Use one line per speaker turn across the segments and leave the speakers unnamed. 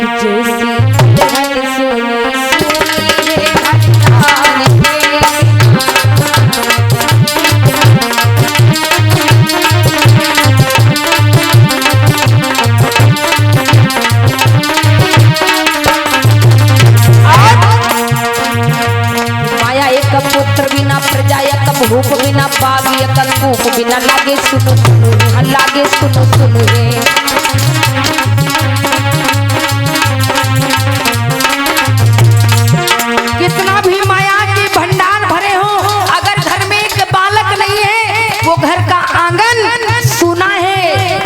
जैसी दुल्हन सोनी सोनी है भगतान माया एक पुत्र बिना प्रजा एक भूप बिना बाग एक कूप बिना लागे सुनो सुनो लागे सुनो सुनो रे। कितना भी माया के भंडार भरे हो, अगर घर में एक बालक नहीं है वो घर का आंगन सुना है।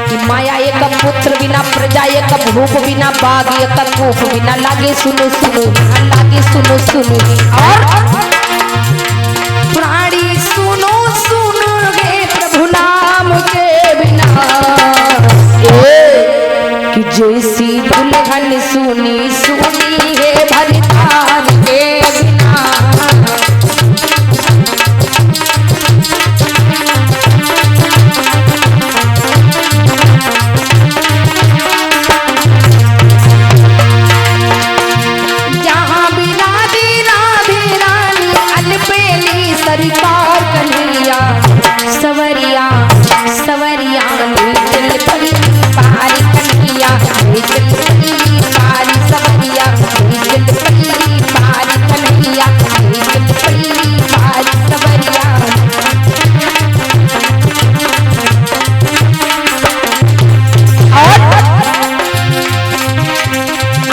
कि माया एक पुत्र बिना प्रजा एक भूप बिना बाग एक कूप बिना लागे सुनो सुनो लागे सुनो सुनो। और प्राणी सुनो सुनो गे प्रभु नाम के बिना कि जैसी दुल्हन सुनी सुनी है भरताल के बिना। जहाँ भी राधे राधे रानी अलबेली सरकार कन्हैया सवरिया सवरिया चल पड़ी पारी कन्हैया चल पड़ी पारी सवरिया चल पड़ी पारी कन्हैया चल पड़ी पारी सवरिया।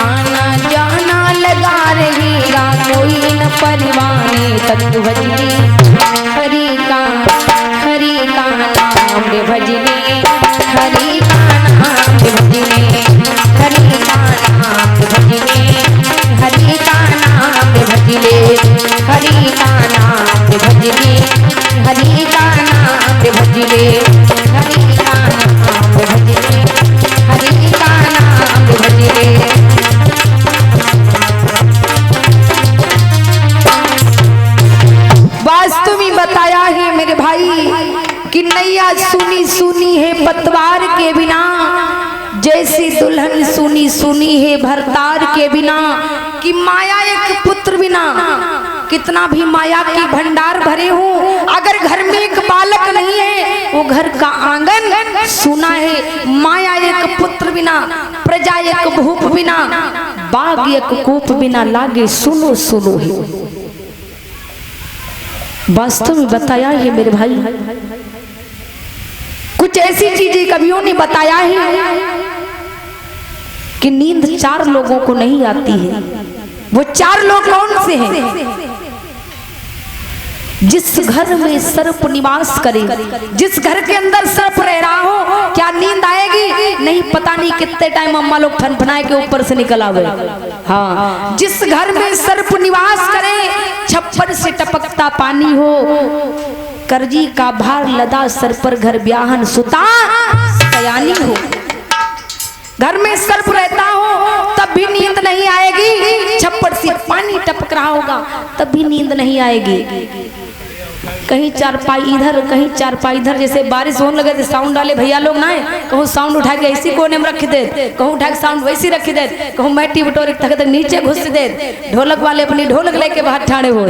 आना जाना लगा रहेगा कोई न परवाने तक भजने हरि का नाम रे भजने हरि का नाम रे भजने हरि का नाम रे भजने हरि का नाम रे भजने हरि का नाम रे भजने हरि का नाम रे भजने हरि का नाम रे भजने हरि का नाम रे भजने। वास्तव में बताया है मेरे भाई कि नैया सुनी सुनी है पतवार के बिना, जैसी दुल्हन सुनी सुनी है भरतार के बिना। कि माया एक पुत्र बिना, कितना भी माया की भंडार भरे हो, अगर घर में एक बालक नहीं है वो घर का आंगन सुना है। माया एक पुत्र बिना प्रजा एक भूप बिना बाग एक कूप बिना लागे सुनो सुनो है। वास्तव में बताया है मेरे भाई, कुछ ऐसी चीजें कवियों ने बताया है कि नींद 4 लोगों को नहीं आती है। वो 4 लोग कौन से हैं? जिस घर में सर्प निवास करे, जिस घर के अंदर सर्प रह रहा हो, क्या नींद आएगी? नहीं, पता नहीं कितने टाइम अम्मा लोग फनफनाए के ऊपर से निकल आवे। हाँ, जिस घर में सर्प निवास करे, छप्पर से टपकता पानी हो, करजी का भार लदा सर पर घर ब्याहन सुता सयानी हो। घर में सर्प रहता हो तब भी नींद नहीं आएगी, छप्पर से पानी टपक रहा होगा तब भी नींद नहीं आएगी। कहीं चारपाई इधर कहीं चारपाई इधर, जैसे बारिश होने लगे तो साउंड वाले भैया लोग ना है, कहूँ साउंड उठा के ऐसी कोने में रख दे, कहूँ उठा के साउंड वैसी रख दे, कहूँ मैटी बटोरे तक नीचे घुस दे। ढोलक वाले अपनी ढोलक लेके बाहर ठाड़े हो,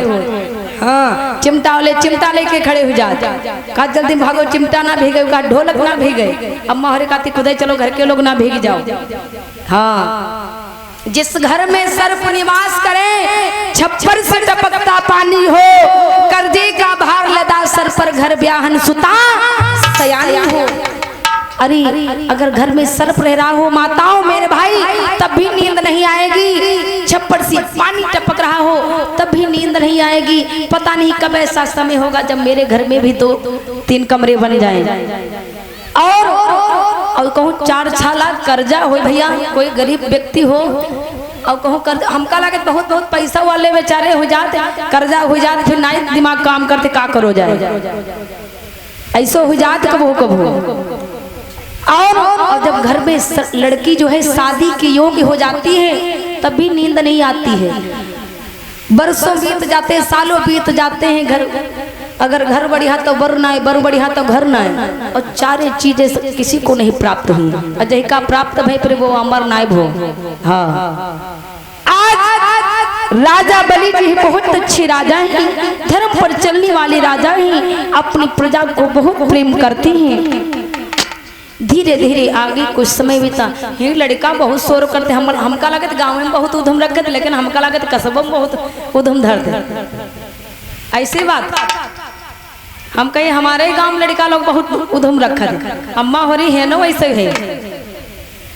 हाँ, चिमटा वाले चिमटा लेके खड़े हो जाते, कहा जल्दी भागो चिमटा ना भीगे, कहा ढोलक ना भीगे, अम्मा हरे काती खुदे चलो घर के लोग ना भीग जाओ। हाँ, जिस घर में सर्प निवास करे, छप्पर से टपकता पानी हो, कर्जे का भार लदा सर पर घर ब्याहन सुता सयानी हो। अरे अगर घर में सर्प रह रहा हो माताओं मेरे भाई, तब भी नींद नहीं आएगी। छप्पर से पानी टपक रहा हो तब भी नींद नहीं आएगी। पता नहीं कब ऐसा समय होगा जब मेरे घर में भी तो 3 कमरे बन जाए। और कहूँ 4 छाला कर्जा हो भैया, कोई गरीब व्यक्ति हो और कहूँ कर्जा, हमका लगे बहुत बहुत पैसा वाले बेचारे हो जाते, कर्जा हो जाते, फिर नाइट दिमाग काम करते का करो जाए, ऐसा हो जाते कब हो। और जब घर में लड़की जो है शादी के योग्य हो जाती है तब भी नींद नहीं आती है। बरसों बीत जाते हैं, सालों बीत जाते हैं, घर अगर घर बढ़िया तो बर ना है, बर बढ़िया तो घर ना है, और चारे चीजें किसी को नहीं प्राप्त हुई। अजय का प्राप्त भई फिर वो अमर नायब हो। हाँ, आज राजा बलि जी बहुत अच्छे राजा हैं, धर्म पर चलने वाले राजा हैं, अपनी प्रजा को बहुत प्रेम करते हैं। धीरे धीरे आगे कुछ समय बीता, ये लड़का बहुत शोर करते, हमका लगत गाँव में बहुत उधम रखत, लेकिन हमका लगत कस्बों में बहुत उधम धरते। ऐसी बात हम कहे हमारे गांव में लड़का लोग बहुत उधम रखा है, अम्मा हो रही है ना वैसे है।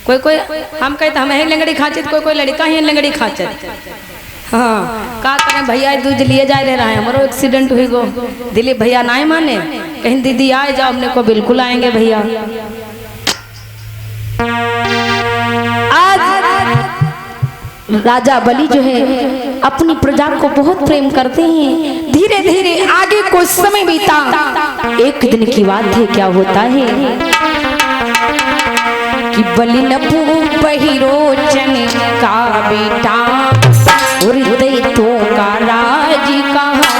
कोई कोई हम कहते हमें ही लंगड़ी खाचत, कोई कोई लड़का ही लंगड़ी खाचत। हाँ, का करें भैया दूध लिए जा रहे हैं, हमारो एक्सीडेंट हुई गो, दिलीप भैया ना माने, कहीं दीदी आए जाओ, हमने को बिल्कुल आएंगे भैया। आज राजा बलि जो है अपनी प्रजा को बहुत प्रेम करते हैं। धीरे धीरे आगे कुछ समय बीता, एक दिन की बात है, क्या होता है कि बलि नपुर बहिरोचन का बेटा हृदय तो का राज कहा।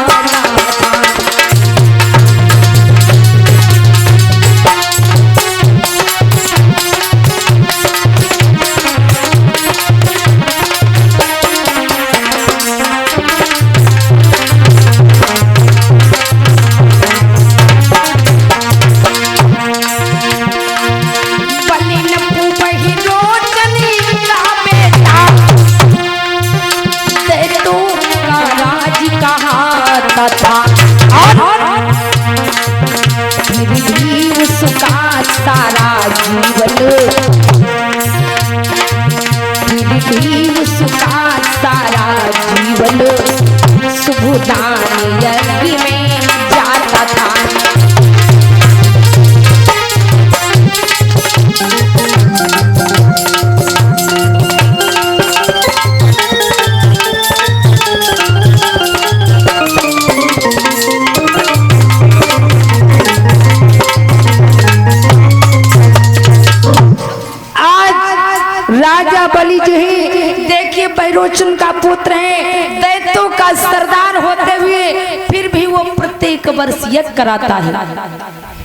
बहिरोचन का पुत्र है, दैत्यों का सरदार होते हुए फिर भी वो प्रत्येक वर्ष यज्ञ कराता है।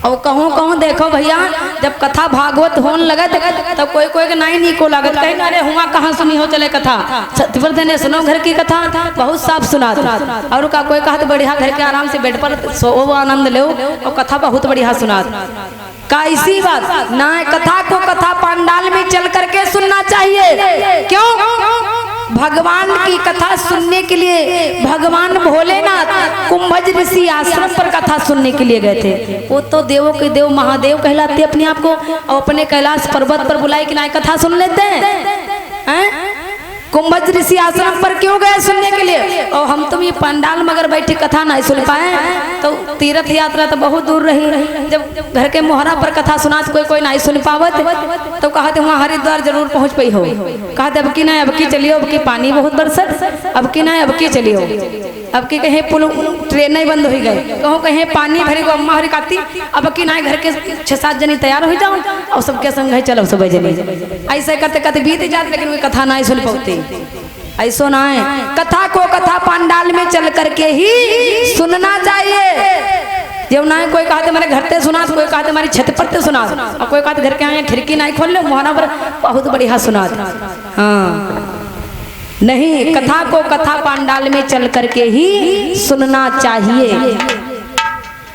और कहूँ देखो भैया, जब कथा भागवत होने लगत तो कोई कोई नहीं निको लागत, कहीं अरे हुआ कहाँ सुनी हो चले कथा, सत्यव्रत ने सुनो घर की कथा बहुत साफ सुना था। और का कोई कहा तो बढ़िया घर के आराम से बेड पर सो आनंद लो, और कथा बहुत बढ़िया सुना का। इसी बात ना, कथा को कथा पंडाल में चल करके सुनना चाहिए। क्यों? भगवान की कथा सुनने के लिए भगवान भोलेनाथ कुंभज ऋषि आश्रम पर कथा सुनने के लिए गए थे। वो तो देवों के देव महादेव कहलाते अपने आप को, और अपने कैलाश पर्वत पर बुलाए कि ना कथा सुन लेते हैं। कुंभज ऋषि आश्रम पर क्यों गए सुनने के लिए? और हम तुम ये पंडाल में अगर बैठे कथा नहीं सुन पाए तो तीर्थ यात्रा तो बहुत दूर रही। जब घर के मोहरा पर कथा सुना कोई कोई नहीं सुन पावत तो कहते वहाँ हरिद्वार जरूर पहुँच पाई हो। कहते अब की नहीं, अब की चलियो, अब की पानी बहुत बरसत, अब की नहीं, अब की चलियो, अब की कहीं पुल ट्रेन नहीं बंद हो गए, कहूँ कहीं पानी भरी गो अम्मा हरी काती, अब की नहीं घर के 6-7 जनी तैयार हो जाओ और सबके संग है चलो सब जनी। ऐसे करते करते बीत जाते, लेकिन वे कथा नहीं सुन पाते। ऐसो ना है, कथा को कथा पंडाल में चल करके ही सुनना चाहिए। जब ना कोई कहते मेरे घर से सुना, कोई कहते हमारी छत पर से सुना, और कोई कहते घर के आए खिड़की नहीं खोल ले मोहना पर बहुत बढ़िया सुना। हाँ नहीं, कथा को कथा पंडाल में चल करके ही सुनना चाहिए।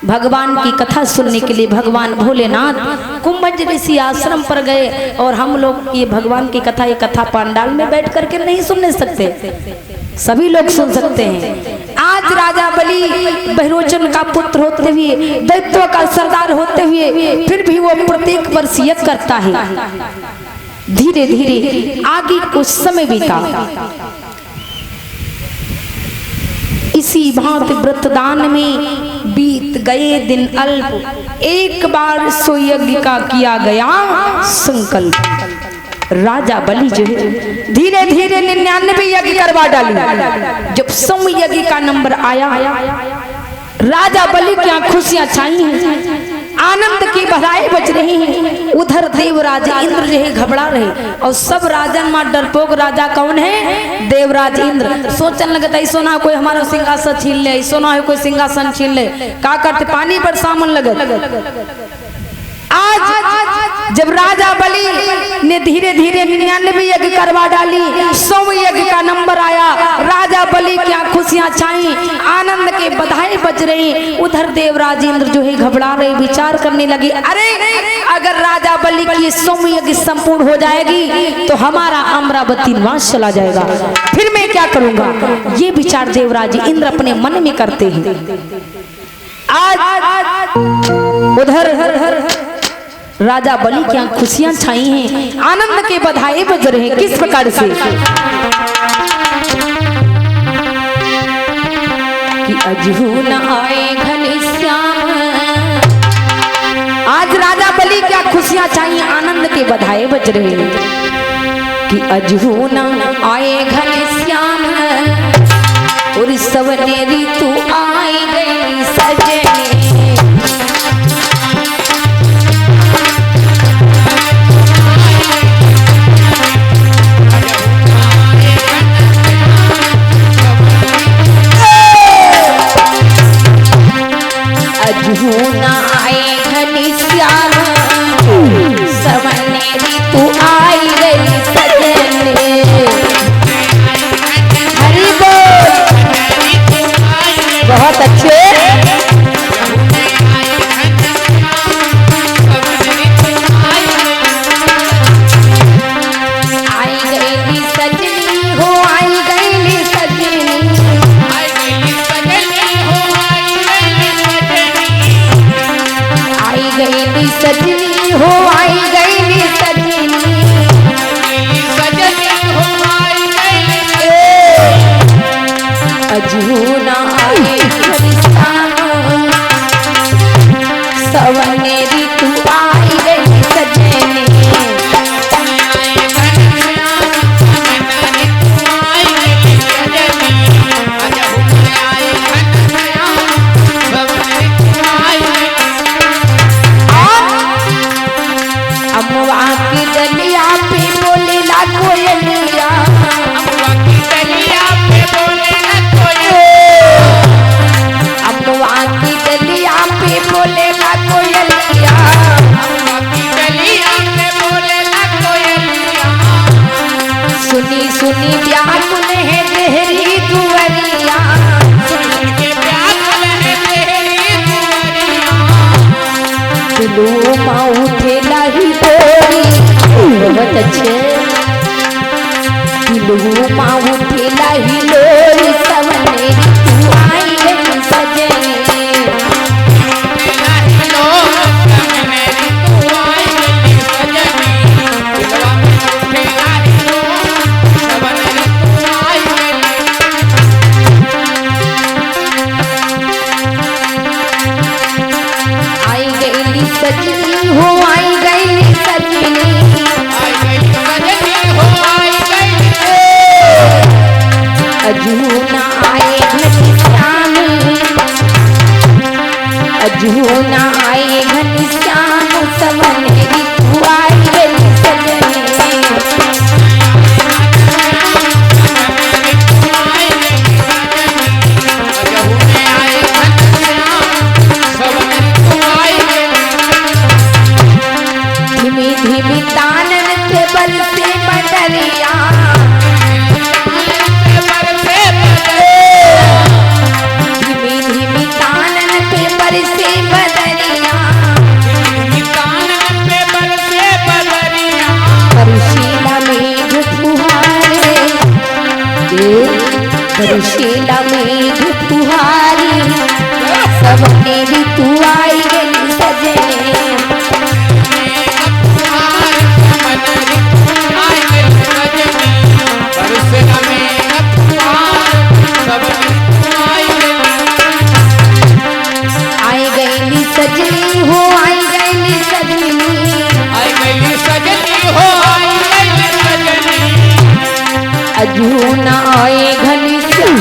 भगवान की कथा सुनने के लिए भगवान भोलेनाथ कुंभज ऋषि आश्रम पर गए, और हम लोग ये भगवान की कथा, ये कथा पंडाल में बैठ करके नहीं सुन सकते, सभी लोग सुन सकते हैं। आज राजा बलि बहिरोचन का पुत्र होते हुए, दैत्यों का सरदार होते हुए फिर भी वो प्रत्येक वर्ष यज्ञ करता है। धीरे धीरे आगे कुछ समय बीता, इसी भांति व्रतदान में बीत गए दिन अल्प, एक बार सो यज्ञ का किया गया संकल्प। राजा बलि जो है धीरे धीरे 99 यज्ञ करवा डाली। जब 100 यज्ञ का नंबर आया, राजा बलि क्या खुशियां छाई हैं। आनंद की बधाई बज रही है। उधर देवराज इंद्र जो है घबरा रहे और सब राजन मां डरपोक राजा कौन है? देवराज इंद्र। सोचने लगता ऐसो ना कोई हमारा सिंहासन छीन ले, ऐसो ना कोई सिंहासन छीन ले। का करते पानी पर सामन लगत। आज जब राजा बलि ने धीरे धीरे 99 यज्ञ करवा डाली, 100 यज्ञ का नंबर आया। राजा बलि क्या खुशियां छाई, आनंद के बधाई बज रही। उधर देवराज इंद्र जो है घबरा रहे, विचार करने लगे, अरे अगर राजा बलि की 100 यज्ञ संपूर्ण हो जाएगी तो हमारा अमरावती निवास चला जाएगा, फिर मैं क्या करूंगा? ये विचार देवराज इंद्र अपने मन में करते हैं। आज उधर राजा बलि क्या खुशियां छाई हैं, आनंद के बधाई बज रहे हैं। किस प्रकार से कि अजहू न आए घनश्याम। आज राजा बलि क्या खुशियां छाई, आनंद के बधाई बज रहे हैं कि अजहू न आए घनश्याम और सवने ऋतु आई गई सजने। अजहू न आए घनश्याम सवने ऋतु आई गई सजने। हरि बोल, बहुत अच्छे। आई गई सजनी हो, आई गई सजनी, आई गई सजनी हो, आई गई सजनी हो, आई गई सजनी। अजहू न आए घनश्याम सवने ऋतु आई गई सजनी। अमवा की डलिया पे बोले ला कोयलिया, अमवा की डलिया पे बोले ला कोयलिया, अमवा की डलिया पे बोले ला कोयलिया, अमवा की डलिया पे बोले ला कोयलिया। सुनी सुनी व्याकुल है देहरी दुवरिया, सुनी के व्याकुल है देहरी दुवरिया। दिलों में उठे लाही डोरी, बहुत अच्छे। दिलों में उठे लाही डोरी सवने ऋतु आई गई सजनी। आई गई सजनी हो, आई गई सजनी, आई गई सजनी हो, आई गई। अजहू न आए घनश्याम, अजहू न आए घनश्याम सवने ऋतु आई गई सजनी। धीमी धीमी तानन से बरसे बदरिया, धीमी धीमी तानन पे बरसे बदरिया, बरसीला मेघ फुहारे, बरसीला मेघ फुहारी सवने ऋतु आई गई सजनी। आई गई सजनी हो, आई गई सजनी, आई गई सजनी हो, आई गई सजनी। अजहू न आए घनश्याम,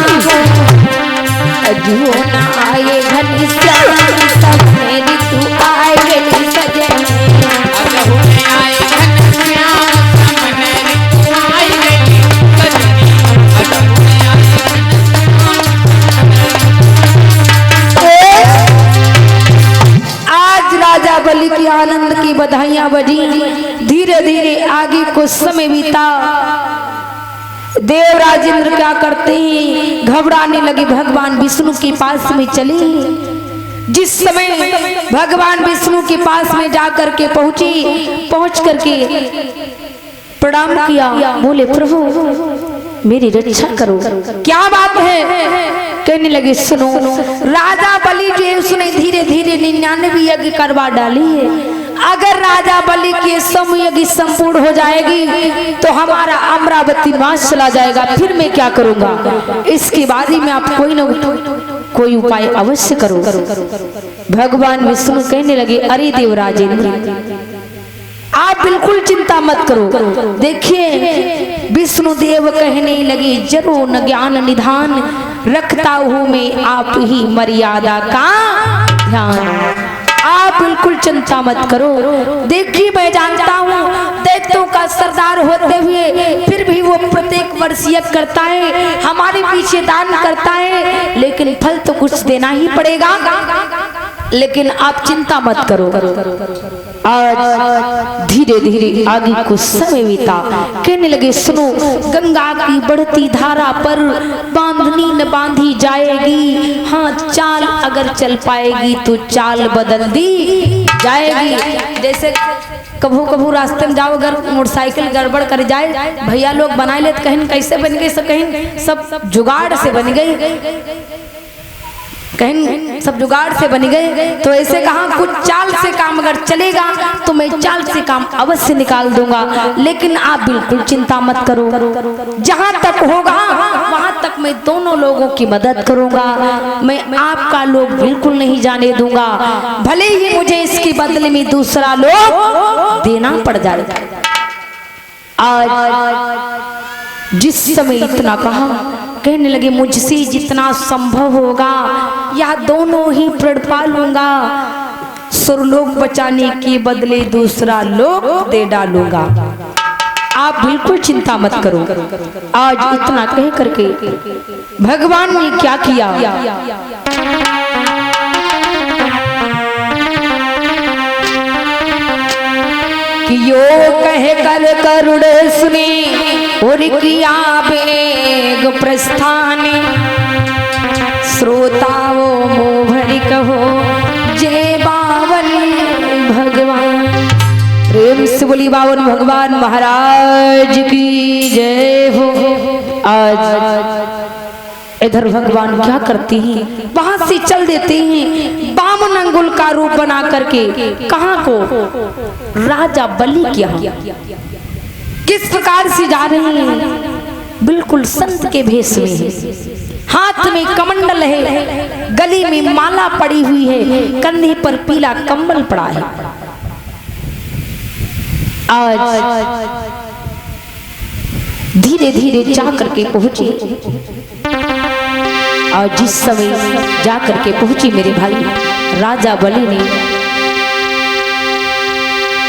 अजहू न आए घनश्याम तालियां बजी। धीरे धीरे आगे कुछ समय बीता। देवराज इंद्र क्या करते हैं, घबराने लगे, भगवान विष्णु के पास में चले। जिस समय भगवान विष्णु के पास में जाकर के पहुंच करके प्रणाम किया, बोले प्रभु मेरी रक्षा करो, क्या बात है। कहने लगे सुनो, राजा बलि जो है उसने धीरे धीरे 99 यज्ञ करवा डाली है। अगर राजा बलि की समयज्ञ संपूर्ण हो जाएगी तो हमारा अमरावती नाश चला जाएगा, फिर मैं क्या करूंगा। इसके बाद ही मैं आप कोई न कोई उपाय अवश्य करो। भगवान विष्णु कहने लगे अरे देवराज इंद्र, आप बिल्कुल चिंता मत करो। देखिए विष्णु देव कहने लगे जरूर न ज्ञान निधान रखता हूं मैं आप ही मर्यादा का ध्यान। आप बिल्कुल चिंता मत करो। देखिए मैं जानता हूँ दैत्यों का सरदार होते हुए फिर भी वो प्रत्येक वर्ष यज्ञ करता है, हमारे पीछे दान करता है, लेकिन फल तो कुछ देना ही पड़ेगा। लेकिन आप चिंता मत करो। आज धीरे धीरे आगे कुछ समय बीता। कहने लगे सुनो, गंगा की बढ़ती धारा पर बांधनी न बांधी जाएगी, हाँ चाल अगर चल पाएगी तो चाल बदल दी जाएगी। जैसे कभू कभू रास्ते में जाओ, अगर मोटरसाइकिल गड़बड़ कर जाए, भैया लोग बनाए लेते, कहीं कैसे बन गई, सब कहीं सब जुगाड़ से बन गई, कहीं सब जुगाड़ से बन गए। तो ऐसे कहा कुछ चाल से काम अगर चलेगा तो मैं चाल से काम अवश्य निकाल दूंगा, लेकिन आप बिल्कुल चिंता मत करो। जहां तक होगा वहां तक मैं दोनों लोगों की मदद करूंगा, मैं आपका लोग बिल्कुल नहीं जाने दूंगा, भले ही मुझे इसके बदले में दूसरा लोग देना पड़ जाए। आज जिस समय इतना कहा, कहने लगे मुझसे जितना संभव होगा यह दोनों ही प्रण पालूंगा, सुरलोक बचाने के बदले दूसरा लोक दे डालूंगा, आप बिल्कुल चिंता मत करो। आज इतना कह करके भगवान ने क्या किया, कि यो कह कर करुण सुने और किया बेग प्रस्थान, श्रोताओ मोहर कहो जय बावन भगवान। प्रेम से बोली बावन भगवान महाराज की जय हो। आज इधर भगवान क्या करते हैं, वहां से चल देते हैं बामन अंगुल का रूप बना करके। कहां को, राजा बलि किया। किस प्रकार से जा रहे हैं, बिल्कुल संत के भेष में है, हाथ में कमंडल है, गले में माला पड़ी हुई है, कंधे पर पीला कंबल पड़ा है। आज धीरे धीरे जा करके पहुंचे। और जिस समय जा करके पहुंची मेरे भाई, राजा बलि ने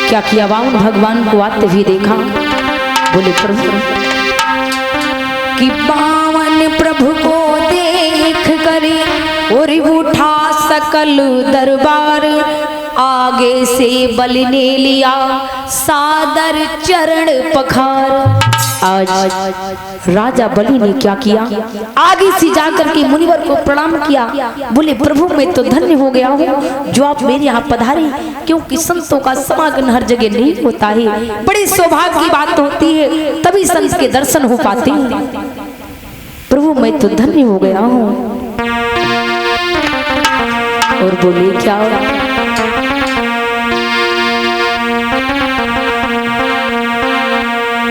क्या किया, बावन भगवान को आते हुए देखा। बोले प्रभु, कि बावन प्रभु को देख करे और उठा सकल दरबार, आगे से बलि ने लिया सादर चरण पखार। आज राजा बलि ने क्या किया, आगे से जाकर के मुनिवर को प्रणाम किया। बोले प्रभु मैं तो धन्य हो गया हूँ जो आप मेरे यहाँ पधारे, क्योंकि संतों का समागम हर जगह नहीं होता है, बड़ी सौभाग्य की बात होती है, तभी संत के दर्शन हो पाते हैं। प्रभु मैं तो धन्य हो गया हूँ। और बोले क्या,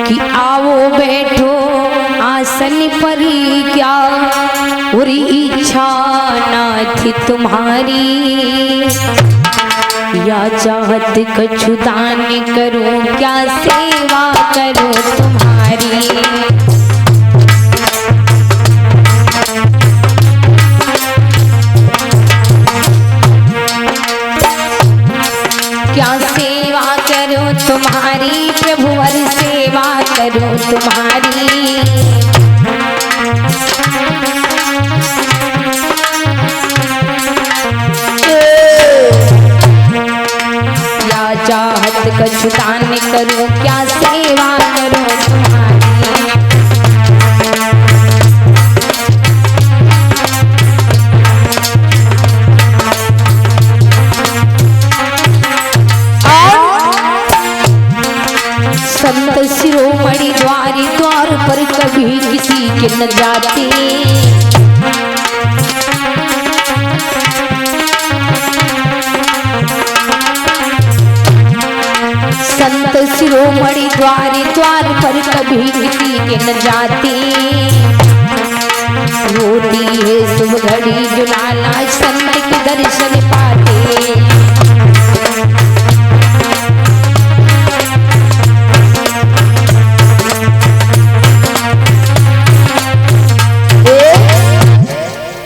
कि आओ बैठो आसन पर, क्या और इच्छा न थी तुम्हारी, या चाहत कछु दान करूं, क्या सेवा करूं तुम्हारी। क्या सेवा करूं तुम्हारी प्रभु, और सेवा करूं तुम्हारी। या चाहत कछु दान करूं क्या सेवा करूं तुम्हारी। संत शिरोमणि द्वारी द्वार पर कभी किसी के न जाते। संत शिरोमणि द्वारी द्वार पर कभी किसी के न जाते। होती है शुभ घड़ी जो लाला संत के दर्शन पाते।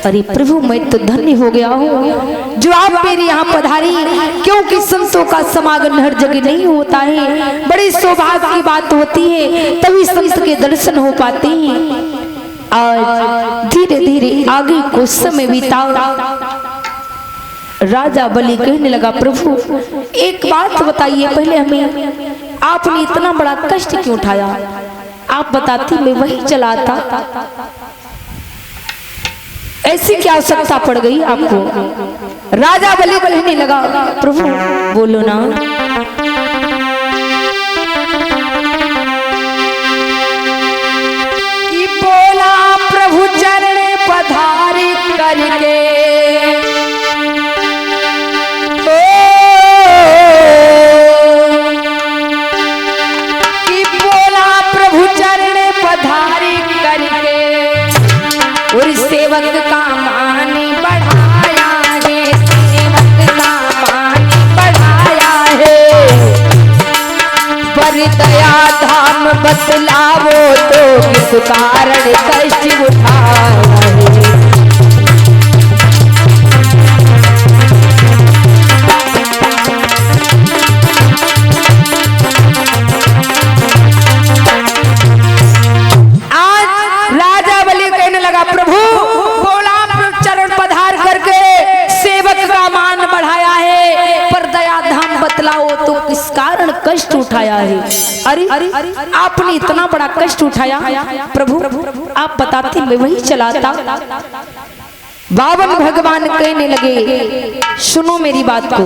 अरे प्रभु मैं तो धन्य हो गया हूँ जो आप मेरे यहाँ पधारी, क्योंकि संतों का समागम हर जगह नहीं होता है। बड़ी सौभाग्य की बात होती है, तभी संत के दर्शन हो पाते हैं। आज धीरे धीरे आगे कुछ समय बीता। राजा बलि कहने लगा, प्रभु एक बात बताइए पहले हमें, आपने इतना बड़ा कष्ट क्यों उठाया? आप बताती मैं वही चलाता, ऐसी क्या आवश्यकता पड़ गई आपको? राजा बलि कहने लगा, प्रभु बोलो ना। कि बोला प्रभु चरण पधारी करके, कि बोला प्रभु चरण पधारी करके और सेवक का मान बढ़ाया है, सेवक का मान बढ़ाया है। पर दया धाम बतलावो तो किस कारण कष्ट उठाया है। कष्ट उठाया है। अरे आपने इतना बड़ा कष्ट उठाया प्रभु, आप बताते मैं वही चलाता। बावन भगवान कहने लगे, सुनो मेरी बात को,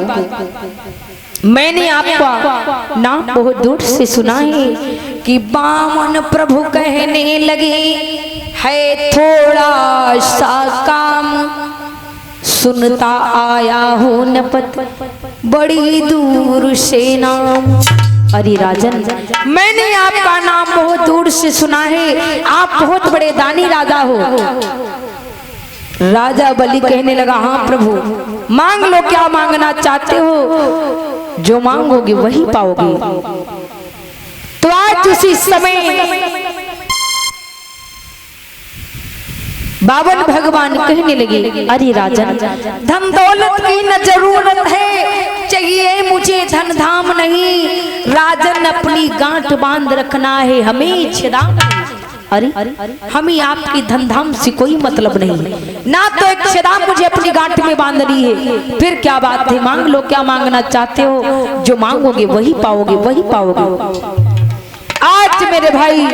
मैंने आपका नाम बहुत दूर से सुना है कि बावन प्रभु कहने लगे, है थोड़ा सा काम सुनता आया हूँ नपत बड़ी दूर से नाम। अरे राजन, मैंने आपका नाम बहुत दूर से सुना है, आप बहुत बड़े दानी राजा हो। राजा बलि कहने लगा, हाँ प्रभु मांग लो, क्या मांगना चाहते हो, जो मांगोगे वही पाओगे। तो आज उसी समय बावन भगवान कहने लगे, अरे राजन धन दौलत की न जरूरत है, चाहिए मुझे धन धाम नहीं, राजन अपनी गांठ बांध रखना है हमें छेदाम। अरे हमें आपकी धन धाम से कोई मतलब नहीं, ना तो एक छेदाम मुझे अपनी गांठ में बांधनी है। फिर क्या बात है, मांग लो क्या मांगना चाहते हो, जो मांगोगे वही पाओगे, वही पाओगे। आज मेरे भाई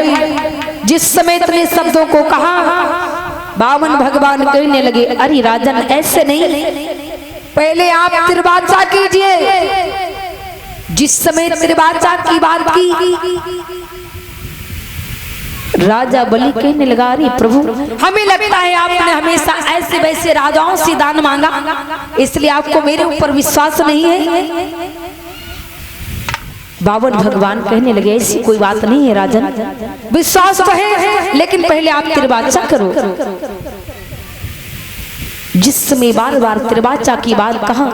जिस समय इतने शब्दों को कहा, बावन भगवान कहने लगे, अरे राजन ऐसे नहीं, पहले आप त्रिवाचा कीजिए। जिस समय त्रिवाचा की बात की, राजा बलि कहने लगा, अरे प्रभु हमें लगता है आपने हमेशा ऐसे वैसे राजाओं से दान मांगा, इसलिए आपको मेरे ऊपर विश्वास नहीं है। बावन भगवान कहने लगे, ऐसी कोई बात नहीं है राजन, विश्वास तो है, लेकिन पहले आप त्रिवाचा करो। जिस समय बार बार त्रिवाचा की बात कहा,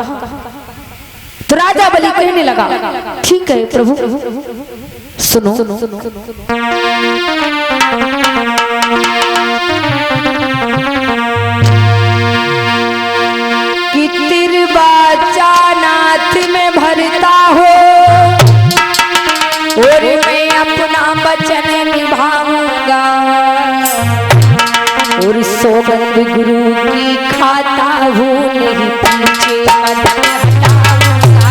तो राजा बलि कहने लगा, ठीक है प्रभु सुनो, कि त्रिवाचा नाथ में भरता हो और मैं अपना वचन निभाऊंगा, और सौगंध गुरु की खाता हूँ नहीं पीछे मत हटाऊंगा।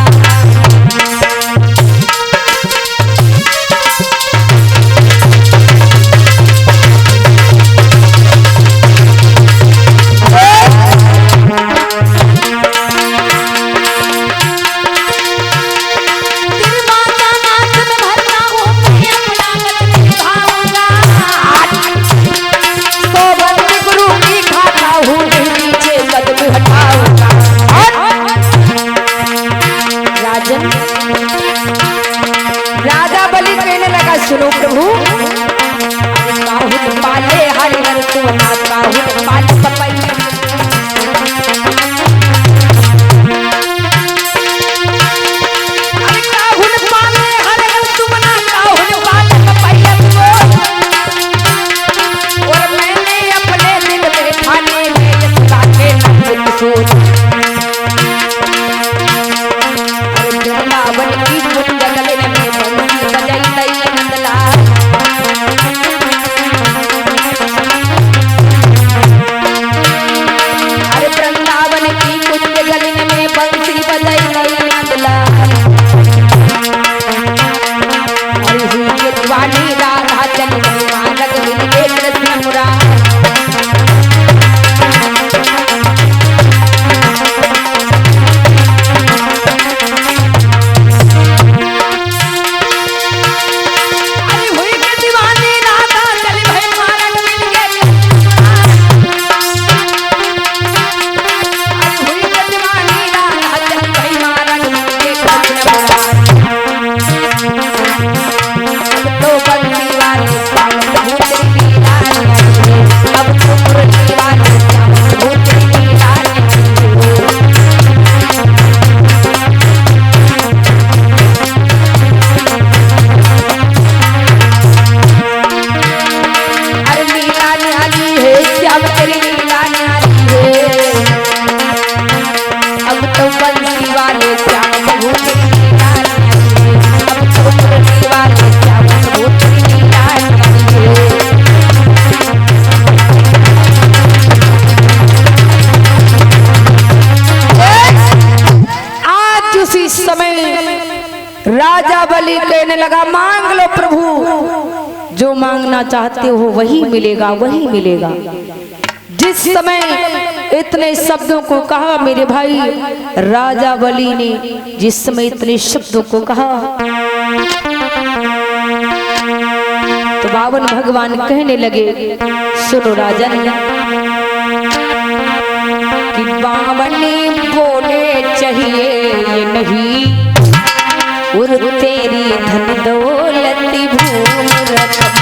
कहने लगा सुनो प्रभु, काहुन पाले हरिहर सोमनाथ, काहुन पाले पपैया। राजा बलि कहने लगा मांग लो प्रभु, जो मांगना चाहते हो वही मिलेगा, वही मिलेगा। जिस समय इतने शब्दों को कहा मेरे भाई, राजा बलि ने जिस समय इतने शब्दों को कहा तो बावन भगवान कहने लगे सुनो राजन, कि बावन बोले चाहिए ये नहीं, और तेरी धन दौलत भूल रखम।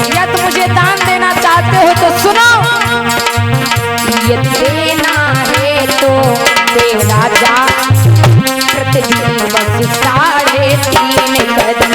या तो मुझे दान देना चाहते हो तो सुनो, ये देना है तो देव राजा, प्रतिदिन बस 3.5 कदम।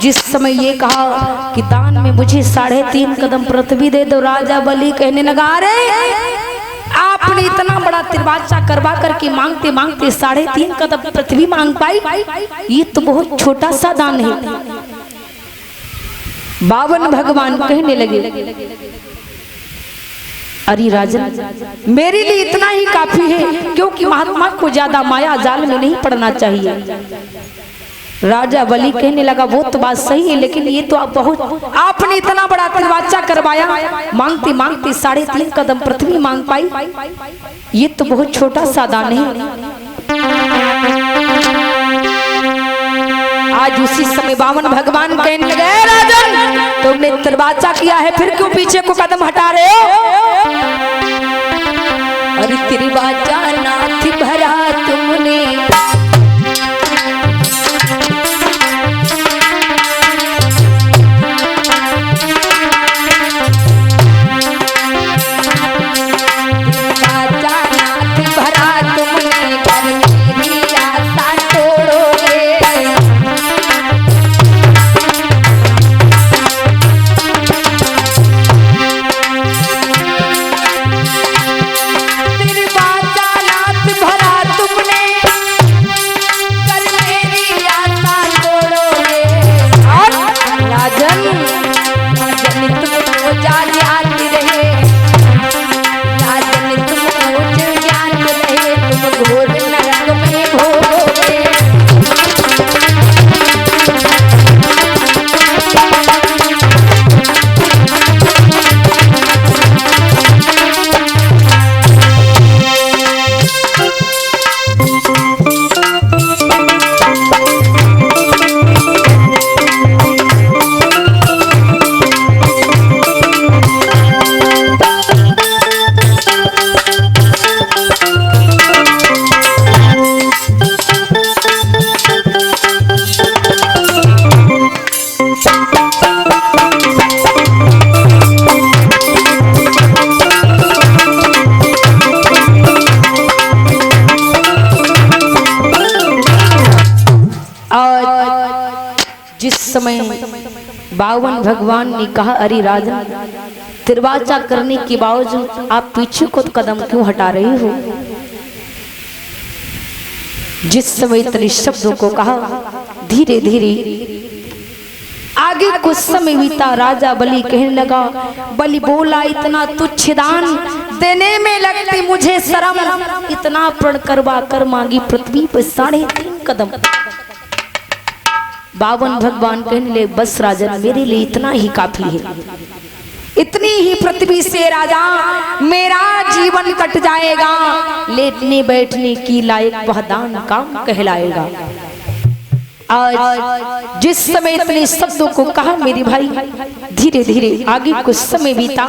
जिस समय ये कहा कि दान में मुझे 3.5 कदम पृथ्वी दे दो, राजा बलि कहने लगा अरे आपने इतना बड़ा तिरवाचा करवा करके मांगते मांगते 3.5 कदम पृथ्वी मांग पाई, ये तो बहुत छोटा सा दान है। बावन भगवान कहने लगे अरे राजन मेरे लिए इतना ही काफी है, क्योंकि महात्मा को ज्यादा माया जाल में नहीं पड़ना चाहिए। राजा बलि कहने लगा वो तो बात सही है, लेकिन ये तो आप बहुत, आपने इतना बड़ा तिरवाचा करवाया, मांगते मांगते 3.5 कदम पृथ्वी मांग पाई, ये तो बहुत छोटा सा दान है। आज उसी समय बावन भगवान कहने लगे राजन तुमने तिरवाचा किया है, फिर क्यों पीछे को कदम हटा रहे हो? अरे तिरवाचा नाथ भरा तुमने, बावन भगवान ने कहा, अरे राजन, तिरवाचा करने के बावजूद आप पीछे को कदम क्यों हटा रहे हो? जिस समय इतने शब्दों को कहा, धीरे धीरे आगे कुछ समय बीता। राजा बलि कहने लगा, बलि बोला, इतना तुच्छ दान देने में लगती मुझे शर्म, इतना प्रण करवा कर मांगी पृथ्वी पर 3.5 कदम। बावन भगवान कहने लगे, बस राजन, मेरे लिए इतना ही काफी है, इतनी ही पृथ्वी से राजा मेरा जीवन कट जाएगा, लेटने बैठने की लायक वह दान काम कहलाएगा। आज जिस समय इतने शब्दों को कहा मेरे भाई, धीरे धीरे आगे कुछ समय बीता।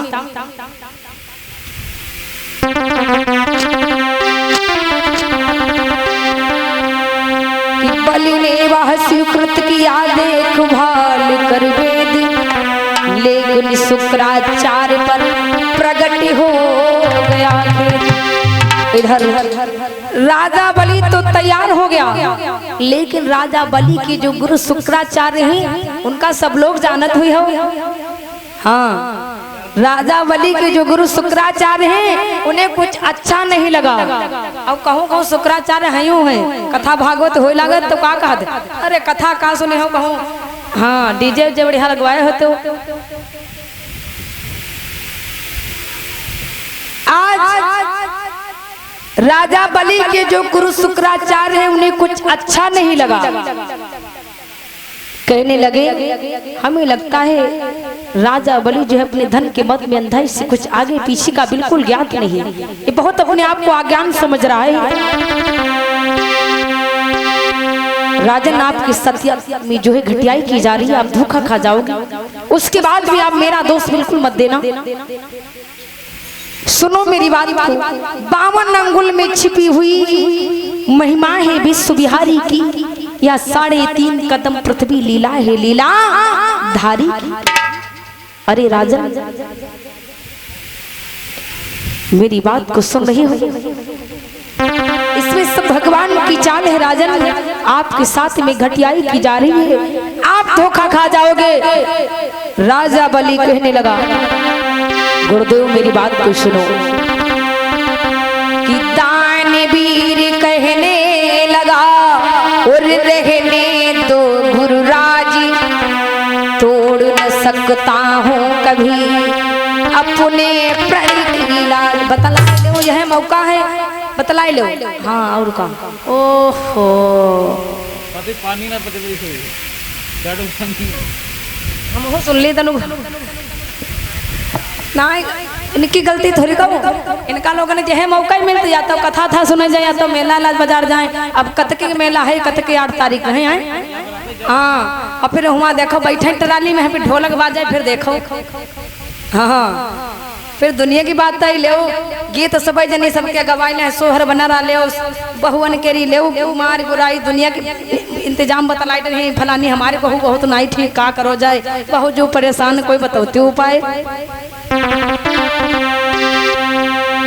कि बलि ने वह स्वीकृत किया देखभाल कर वेद, लेकिन शुक्राचार्य पर प्रगट हो गया। इधर राजा बलि तो तैयार हो गया, लेकिन राजा बलि के जो गुरु शुक्राचार्य हैं उनका सब लोग जानत हुई हो। हाँ, राजा बलि के जो गुरु शुक्राचार्य हैं उन्हें कुछ अच्छा नहीं लगा। अब कहूँ शुक्राचार्य हैं, कथा भागवत हो लागत तो का कहते, अरे कथा का सुने हो कहूँ, हाँ डीजे जे बढ़िया लगवाए होते हो। आज राजा बलि के जो गुरु शुक्राचार्य हैं उन्हें कुछ अच्छा नहीं लगा। कहने लगे, हमें लगता है राजा बलि जो है अपने धन के मत में अंधा, इससे कुछ आगे पीछे का बिल्कुल ज्ञात नहीं है, ये बहुत अपने आप को अज्ञान समझ रहा है। राजन, आपकी सत्या में जो है घटियाई की जा रही है, आप धोखा खा जाओगे, उसके बाद भी आप मेरा दोष बिल्कुल मत देना। सुनो मेरी बात को, 52 अंगुल में छिपी हुई महिमा है विश्व बिहारी की, या 3.5 कदम पृथ्वी लीला है लीला धारी की। अरे राजन, मेरी बात को सुन रही हो? इसमें सब भगवान की चाल है राजन, आपके साथ में घटियाई की जा रही है, आप धोखा खा जाओगे। राजा बलि कहने लगा, गुरुदेव मेरी बात को सुनो। कि दानवीर कहने लगा, और रहने दो गुरुराज, तोड़ न सकता हूँ कभी अपने प्रण की लाल। बतला लो, यह मौका है, बतलाई लो। हाँ, और का ओहो पानी ना हम हो सुन ली तनु ना, इनकी गलती थोड़ी कहूँ, इनका लोगों ने जो मौका ही मिलता, या तो कथा था सुने जाए, या तो मेला लाल बाजार जाए। अब कतके के मेला है, कतके 8 तारीख है आए। हाँ, और फिर वहाँ देखो बैठे ट्राली में, फिर ढोलक बाजे, फिर देखो। हाँ, फिर दुनिया की बात है, ले गीत सब जनी सबके गवाई ले, सोहर बना रहा ले, बहुअन केरी ले, कुमार बुराई दुनिया के इंतजाम बतलाई नहीं, फलानी हमारे बहू बहुत नहीं ठीक, का करो जाए, बहू जो परेशान कोई बताते उपाय।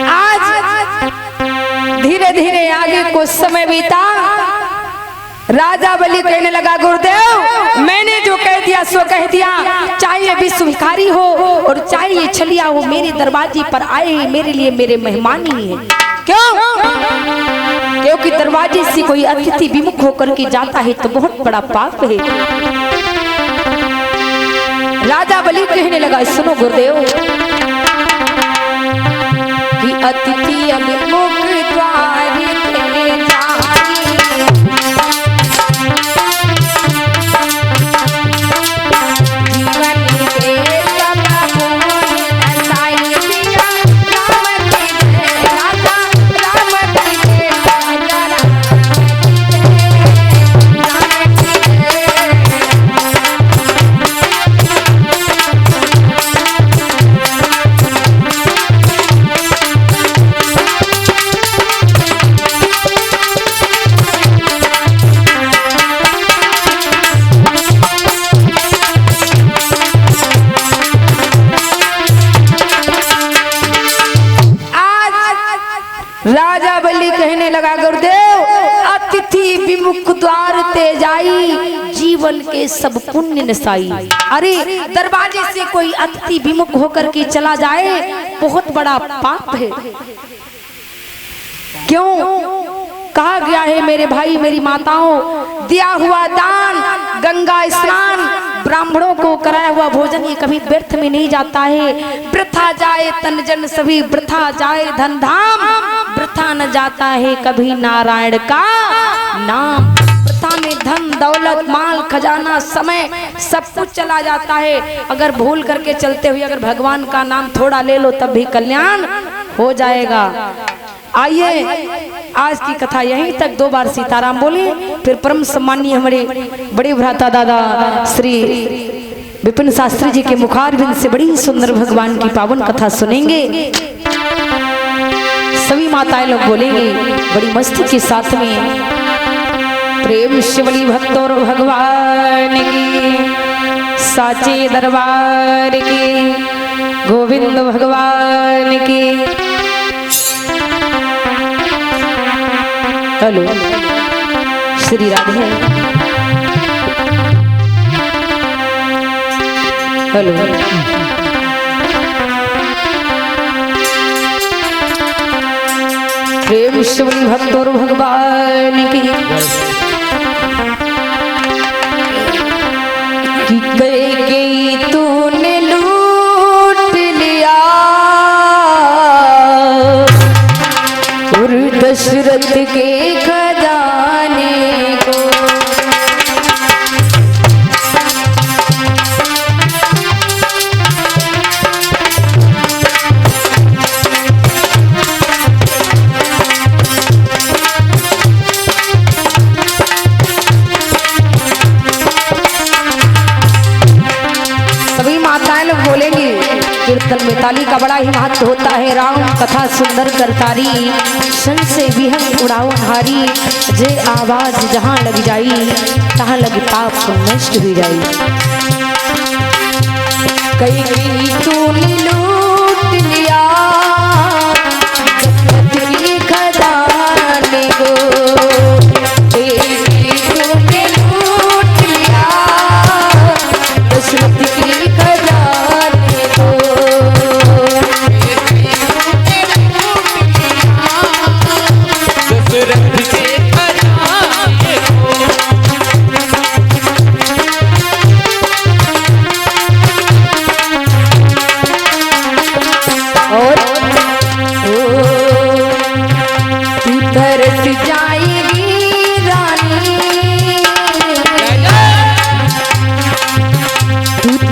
आज धीरे धीरे आगे कुछ समय बीता। राजा बलि कहने लगा, गुरुदेव मैंने जो कह दिया सो कह दिया, चाहे विश्व भिखारी हो और चाहे ये छलिया हो, मेरे दरवाजे पर आए मेरे लिए मेरे मेहमान ही है। क्यों? क्योंकि दरवाजे से कोई अतिथि विमुख होकर के जाता है तो बहुत बड़ा पाप है। राजा बलि कहने लगा, सुनो गुरुदेव, कि अतिथि अभिमुख द्वार पे जाई, जीवन के सब गुण नसाई दिया, राम की राजा राम की राजा राजा बलि कहने लगा, गुरुदेव अतिथि विमुख द्वार ते जाई, जीवन के सब पुण्य नसाई। अरे दरवाजे से कोई अतिथि विमुख होकर के चला जाए बहुत बड़ा पाप है। क्यों? कहा गया है मेरे भाई मेरी माताओं, दिया हुआ दान, गंगा स्नान, ब्राह्मणों को कराया हुआ भोजन ये कभी व्यर्थ में नहीं जाता है। वृथा जाए तन जन सभी, वृथा जाए धन धाम, वृथा न जाता है कभी नारायण का नाम। वृथा में धन दौलत माल खजाना समय सब कुछ चला जाता है। अगर भूल करके चलते हुए अगर भगवान का नाम थोड़ा ले लो तब भी कल्याण हो जाएगा। आइए आज की कथा यहीं तक। 2 बार सीताराम बोले, फिर परम सम्मानीय हमारे बड़े भ्राता दादा श्री विपिन शास्त्री जी के मुखारबिंद से बड़ी सुंदर भगवान की पावन कथा सुनेंगे। सभी माताएं लोग बोलेंगे बड़ी मस्ती के साथ में। प्रेम शिवली भक्तों भगवान की, साचे दरबार की, गोविंद भगवान की। हेलो श्री राधे। हेलो प्रेम शिवली भक्तों भगवान की। कि गई तूने लूट लिया और दशरथ के खजाने को। सभी माताएं लोग बोलेंगी कीर्तन में ताली का बड़ा ही महत्व होता है। राम कथा सुंदर करतारी, सन से विहंग उड़ाओ हारी। जे आवाज जहाँ लग जाई तहाँ लग पाप नष्ट हो जाई। कई तूने लूट लिया तेरी खजाने को। तूने लूट लिया दशरथ की खजाने को।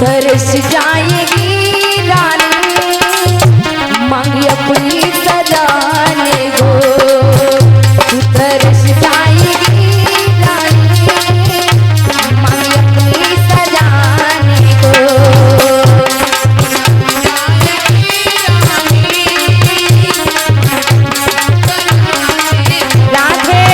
तरस जाएगी रानी, मांगी अपनी सजाने को। तू तरस जाएगी रानी, मांगी अपनी सजाने को। राधे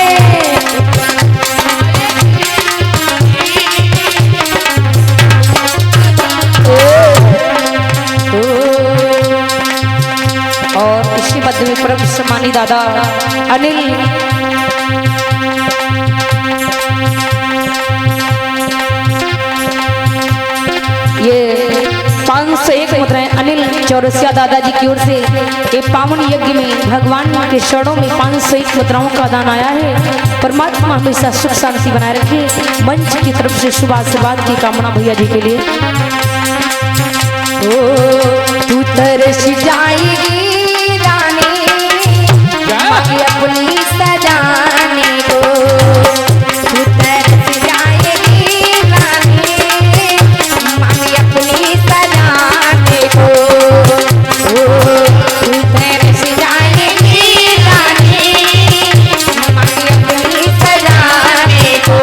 और इसी मध्य में परम सम्मानी दादा अनिल ये 501 मुद्राएं अनिल चौरसिया दादाजी की ओर से ये पावन यज्ञ में भगवान के चरणों में 501 मुद्राओं का दान आया है। परमात्मा हमेशा सुख शांति बनाए रखे। मंच की तरफ से शुभ आशीर्वाद की कामना भैया जी के लिए। तू तरस जाएगी रानी, मांगी अपनी सजाने को। तू तरस जाएगी रानी, मांगी अपनी सजाने को। तू तरस जाएगी रानी, मांगी अपनी सजाने को।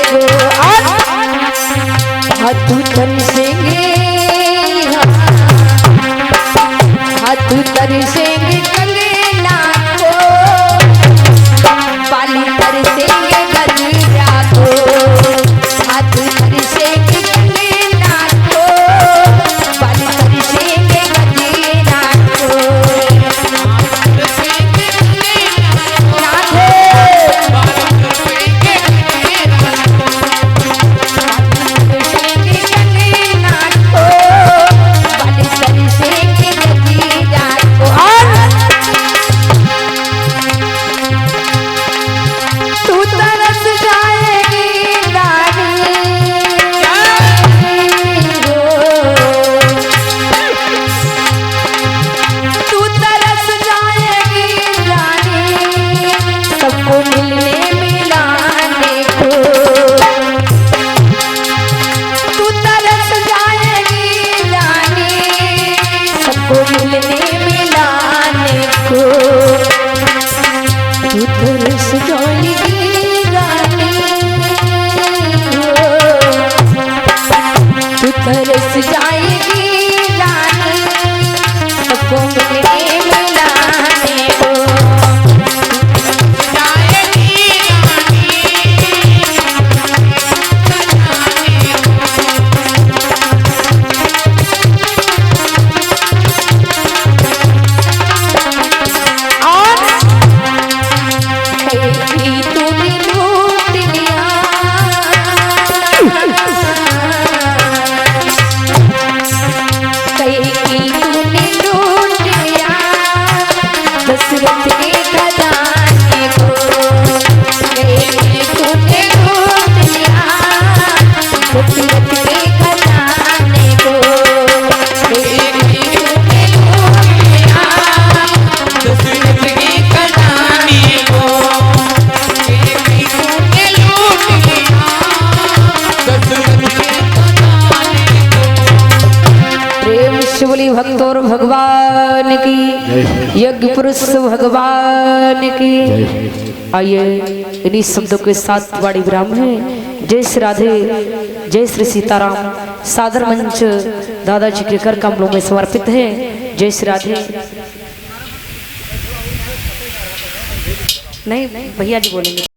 गो हाथ तरसेंगे हाथ तरसेंगे कंगना को बाली तरसेंगे गलिया को हाथ तरसेंगे कंगना को बाली तरसेंगे गलिया को तरस जाएगी रानी सबको मिलने मिलाने को जाएगी और कहीं तूने लूट लिया दशरथ के खजाने को तूने लूट लिया दशरथ के खजाने को तूने लूट लिया दशरथ के खजाने को तूने लूट लिया दशरथ के खजाने को। प्रेम शिवली भक्तों भगवान की यज्ञ पुरुष भगवान की। आइए इन्हीं शब्दों के साथ वाणी विराम है। जय श्री राधे जय श्री सीताराम। सादर मंच दादाजी के कर कमलों में समर्पित है। जय श्री राधे। नहीं भैया जी बोलेंगे।